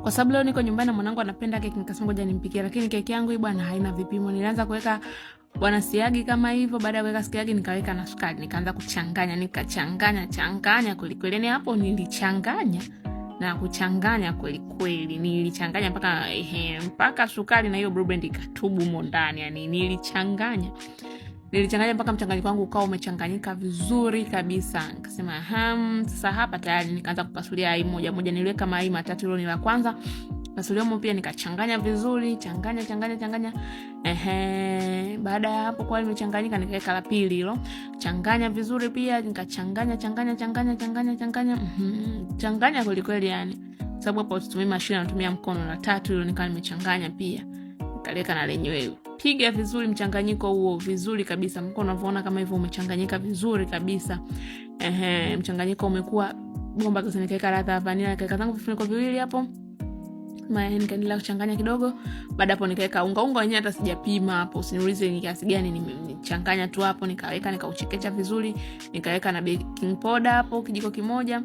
Kwa sababu leo niko nyumbani na mwanangu anapenda keki, nikasema ngoja nimpikie, lakini keki yangu hii bwana haina vipimo. Nilianza kuweka bwana siagi kama hivyo, baada ya kuweka siagi nikaweka na sukari, nikaanza kuchanganya, nikachanganya kweli kweli. Ni hapo nilichanganya na kuchanganya kweli kweli. Nilichanganya mpaka sukari na hiyo Blue Band ikatubu mondani. Yani nilichanganya mpaka mchanganyiko wangu ukawa umechanganyika vizuri kabisa. Nikasema sasa hapa tayari. Nikaanza kupasulia ai moja moja. Niliweka mai matatu, hilo ni la kwanza. Pasulia mo pia nikachanganya vizuri, changanya. Baada ya hapo kwa nimechanganyika, nikaweka la pili hilo. Changanya vizuri pia, nikachanganya. Changanya kweli kweli yani. Sababu hapo tutumia mashine, natumia mkono. La tatu hilo nikawa nimechanganya pia. Nikaleka na lenyewe. Piga vizuri mchanganyiko huo vizuri kabisa. Mkono unaona kama hivyo umechanganyika vizuri kabisa. Mchanganyiko umekuwa bomba kabisa. Nikaweka ladha vanilla, nikaweka zangu vifuniko viwili hapo. Nikaendelea kuchanganya kidogo. Baada hapo nikaweka unga wenyewe hata sijapima hapo. Usiniulize ni kiasi gani, nimechanganya tu hapo. Nikauchekecha vizuri. Nikaweka na baking powder hapo kijiko kimoja.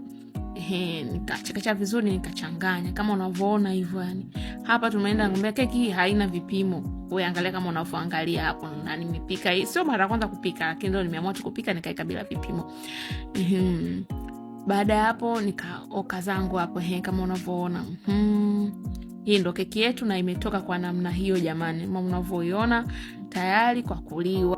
Nikachekecha vizuri, nikachanganya kama unavyoona hivyo yani. Hapa tumeenda ngombe, keki hii haina vipimo. Wewe angalia kama unavyoangalia hapo. Na nimepika hii sio mara ya kwanza kupika, lakini ndio nimeamua tu kupika, nikaeka bila vipimo. Baada ya hapo nikaoka zangu hapo kama unavyoona. Hii ndo keki yetu na imetoka kwa namna hiyo jamani. Kama unavyoiona tayari kwa kuliwa.